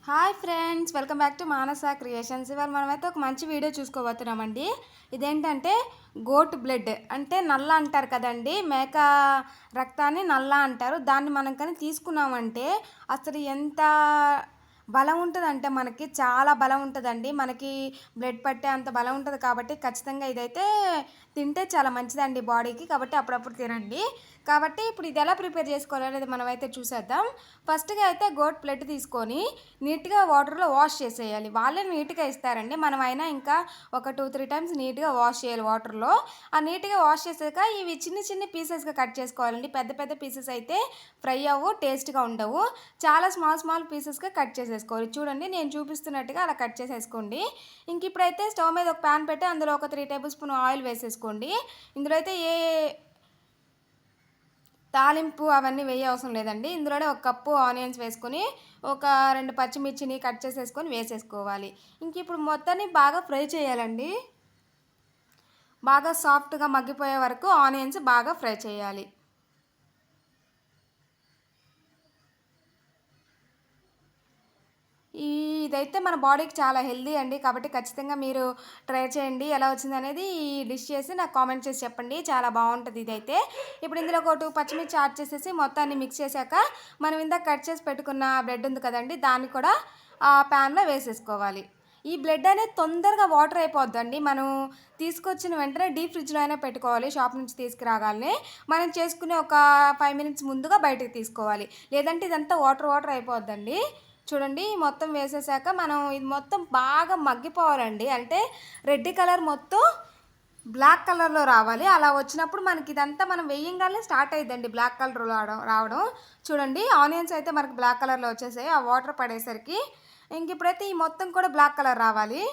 Hi friends, welcome back to Manasa creations. ఇవాళ మనమైతే ఒక మంచి వీడియో చూసుకోబోతున్నామండి. ఇదేంటంటే గోట్ బ్లడ్ అంటే నల్ల అంటారు కదండి, మేక రక్తాన్ని నల్ల అంటారు. దాన్ని మనం కానీ తీసుకున్నామంటే అసలు ఎంత బలం ఉంటుందంటే మనకి చాలా బలం ఉంటుందండి. మనకి బ్లడ్ పట్టే అంత బలం ఉంటుంది కాబట్టి ఖచ్చితంగా ఇదైతే తింటే చాలా మంచిదండి బాడీకి. కాబట్టి అప్పుడప్పుడు తినండి. కాబట్టి ఇప్పుడు ఇది ఎలా ప్రిపేర్ చేసుకోవాలనేది మనమైతే చూసేద్దాం. ఫస్ట్గా అయితే గోట్ బ్లడ్ తీసుకొని నీట్గా వాటర్లో వాష్ చేసేయాలి. వాళ్ళే నీట్గా ఇస్తారండి, మనమైనా ఇంకా ఒక 2-3 టైమ్స్ నీట్గా వాష్ చేయాలి వాటర్లో. ఆ నీట్గా వాష్ చేసాక ఇవి చిన్న చిన్న పీసెస్గా కట్ చేసుకోవాలండి. పెద్ద పెద్ద పీసెస్ అయితే ఫ్రై అవ్వు, టేస్ట్గా ఉండవు. చాలా స్మాల్ స్మాల్ పీసెస్గా కట్ చేసేసుకోవాలి. చూడండి, నేను చూపిస్తున్నట్టుగా అలా కట్ చేసేసుకోండి. ఇంక ఇప్పుడైతే స్టవ్ మీద ఒక ప్యాన్ పెట్టి అందులో ఒక 3 టేబుల్ స్పూన్ ఆయిల్ వేసేసుకోండి. ఇందులో అయితే ఏ తాలింపు అవన్నీ వేయ అవసరం లేదండి. ఇందులోనే ఒక కప్పు ఆనియన్స్ వేసుకొని ఒక 2 పచ్చిమిర్చిని కట్ చేసేసుకొని వేసేసుకోవాలి. ఇంక ఇప్పుడు మొత్తాన్ని బాగా ఫ్రై చేయాలండి. బాగా సాఫ్ట్గా మగ్గిపోయే వరకు ఆనియన్స్ బాగా ఫ్రై చేయాలి. ఇదైతే మన బాడీకి చాలా హెల్దీ అండి. కాబట్టి ఖచ్చితంగా మీరు ట్రై చేయండి. ఎలా వచ్చింది అనేది ఈ డిష్ చేసి నాకు కామెంట్ చేసి చెప్పండి. చాలా బాగుంటుంది ఇదైతే. ఇప్పుడు ఇందులో ఒక 2 పచ్చిమిర్చి యాడ్ చేసేసి మొత్తాన్ని మిక్స్ చేశాక మనం ఇందాక కట్ చేసి పెట్టుకున్న బ్రెడ్ ఉంది కదండి, దాన్ని కూడా ఆ ప్యాన్లో వేసేసుకోవాలి. ఈ బ్లడ్ అనేది తొందరగా వాటర్ అయిపోద్దండి. మనం తీసుకొచ్చిన వెంటనే డీప్ ఫ్రిడ్జ్లో అయినా పెట్టుకోవాలి. షాప్ నుంచి తీసుకురాగానే మనం చేసుకునే ఒక 5 మినిట్స్ ముందుగా బయటకు తీసుకోవాలి. లేదంటే ఇదంతా వాటర్ వాటర్ అయిపోద్దండి. చూడండి, మొత్తం వేసేసాక మనం ఇది మొత్తం బాగా మగ్గిపోవాలండి. అంటే రెడ్ కలర్ మొత్తం బ్లాక్ కలర్లో రావాలి. అలా వచ్చినప్పుడు మనకి ఇదంతా మనం వేయంగానే స్టార్ట్ అయ్యిద్దండి బ్లాక్ కలర్ రావడం. చూడండి, ఆనియన్స్ అయితే మనకి బ్లాక్ కలర్లో వచ్చేసాయి ఆ వాటర్ పడేసరికి. ఇంక ఇప్పుడైతే ఈ మొత్తం కూడా బ్లాక్ కలర్ రావాలి.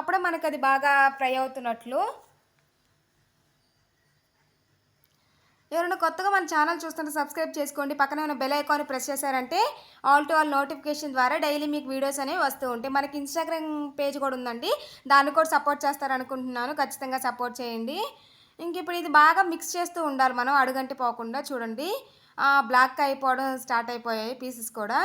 అప్పుడే మనకి అది బాగా ఫ్రై అవుతున్నట్లు. ఎవరైనా కొత్తగా మన ఛానల్ చూస్తుంటే సబ్స్క్రైబ్ చేసుకోండి. పక్కనే ఉన్న బెల్ ఐకాన్ ప్రెస్ చేశారంటే ఆల్ టు ఆల్ నోటిఫికేషన్ ద్వారా డైలీ మీకు వీడియోస్ అనేవి వస్తూ ఉంటాయి. మనకి ఇన్స్టాగ్రామ్ పేజ్ కూడా ఉందండి, దాన్ని కూడా సపోర్ట్ చేస్తారనుకుంటున్నాను. ఖచ్చితంగా సపోర్ట్ చేయండి. ఇంక ఇప్పుడు ఇది బాగా మిక్స్ చేస్తూ ఉండాలి మనం, అడుగంటి పోకుండా. చూడండి, బ్లాక్ అయిపోవడం స్టార్ట్ అయిపోయాయి పీసెస్ కూడా.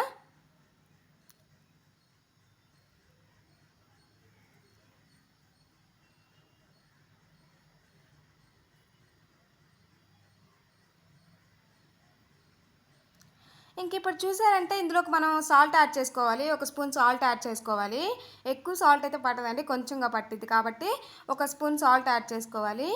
ఇంక ఇప్పుడు చూసారంటే ఇందులోకి మనం సాల్ట్ యాడ్ చేసుకోవాలి. ఒక స్పూన్ సాల్ట్ యాడ్ చేసుకోవాలి. ఎక్కువ సాల్ట్ అయితే పట్టదండి, కొంచెంగా పట్టిద్ది. కాబట్టి ఒక స్పూన్ సాల్ట్ యాడ్ చేసుకోవాలి.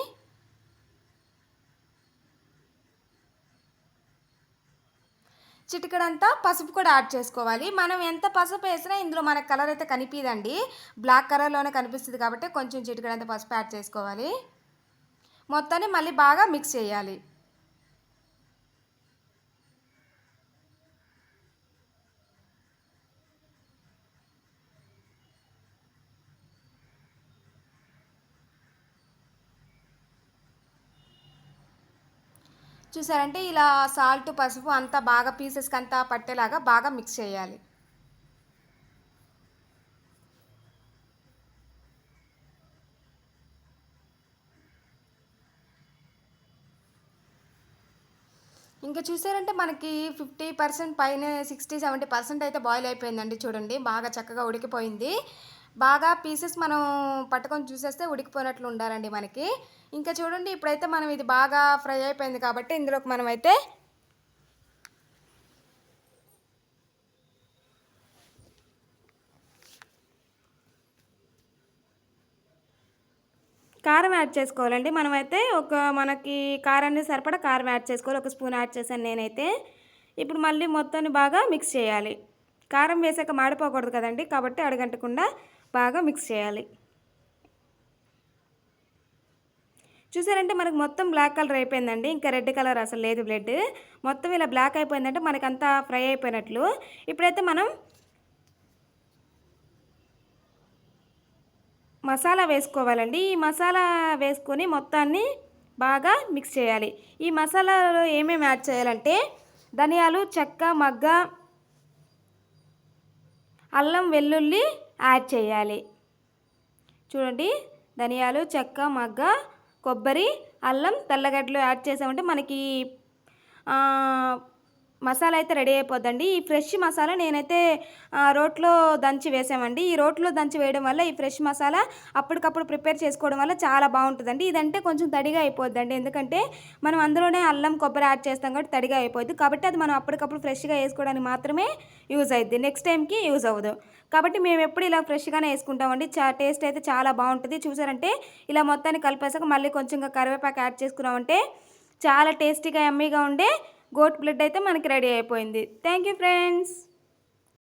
చిటికెడంతా పసుపు కూడా యాడ్ చేసుకోవాలి. మనం ఎంత పసుపు వేసినా ఇందులో మనకు కలర్ అయితే కనిపించదండి, బ్లాక్ కలర్లోనే కనిపిస్తుంది. కాబట్టి కొంచెం చిటికెడంతా పసుపు యాడ్ చేసుకోవాలి. మొత్తాన్ని మళ్ళీ బాగా మిక్స్ చేయాలి. చూసారంటే ఇలా సాల్ట్ పసుపు అంతా బాగా పీసెస్కి అంతా పట్టేలాగా బాగా మిక్స్ చేయాలి. ఇంకా చూసారంటే మనకి 50% పైన 60-70% అయితే బాయిల్ అయిపోయిందండి. చూడండి, బాగా చక్కగా ఉడికిపోయింది. బాగా పీసెస్ మనం పట్టుకొని చూసేస్తే ఉడికిపోయినట్లు ఉండాలండి మనకి. ఇంకా చూడండి, ఇప్పుడైతే మనం ఇది బాగా ఫ్రై అయిపోయింది కాబట్టి ఇందులోకి మనమైతే కారం యాడ్ చేసుకోవాలండి. మనమైతే మనకి కారాన్ని సరిపడా కారం యాడ్ చేసుకోవాలి. ఒక స్పూన్ యాడ్ చేశాను నేనైతే. ఇప్పుడు మళ్ళీ మొత్తాన్ని బాగా మిక్స్ చేయాలి. కారం వేసాక మాడిపోకూడదు కదండి, కాబట్టి అడగంటకుండా బాగా మిక్స్ చేయాలి. చూసారంటే మనకు మొత్తం బ్లాక్ కలర్ అయిపోయిందండి. ఇంకా రెడ్ కలర్ అసలు లేదు బ్లడ్. మొత్తం ఇలా బ్లాక్ అయిపోయిందంటే మనకంతా ఫ్రై అయిపోయినట్లు. ఇప్పుడైతే మనం మసాలా వేసుకోవాలండి. ఈ మసాలా వేసుకొని మొత్తాన్ని బాగా మిక్స్ చేయాలి. ఈ మసాలాలో ఏమేమి యాడ్ చేయాలంటే ధనియాలు, చెక్క, మగ్గ, అల్లం, వెల్లుల్లి యాడ్ చేయాలి. చూడండి, ధనియాలు, చెక్క, మగ్గ, కొబ్బరి, అల్లం, తెల్లగడ్డలు యాడ్ చేసామంటే మనకి మసాలా అయితే రెడీ అయిపోద్దండి. ఈ ఫ్రెష్ మసాలా నేనైతే రోట్లో దంచి వేసామండి. ఈ రోట్లో దంచి వేయడం వల్ల ఈ ఫ్రెష్ మసాలా అప్పటికప్పుడు ప్రిపేర్ చేసుకోవడం వల్ల చాలా బాగుంటుందండి. ఇదంటే కొంచెం తడిగా అయిపోద్దండి, ఎందుకంటే మనం అందులోనే అల్లం కొబ్బరి యాడ్ చేస్తాం కాబట్టి తడిగా అయిపోద్ది. కాబట్టి అది మనం అప్పటికప్పుడు ఫ్రెష్గా వేసుకోవడానికి మాత్రమే యూజ్ అవుద్ది, నెక్స్ట్ టైంకి యూజ్ అవ్వదు. కాబట్టి మేము ఎప్పుడు ఇలా ఫ్రెష్గానే వేసుకుంటామండి. టేస్ట్ అయితే చాలా బాగుంటుంది. చూసారంటే ఇలా మొత్తాన్ని కలిపేసాక మళ్ళీ కొంచెం కరివేపాకు యాడ్ చేసుకున్నామంటే చాలా టేస్టీగా యమ్మీగా ఉండే గోట్ బ్లడ్ అయితే మనకి రెడీ అయిపోయింది. Thank you friends.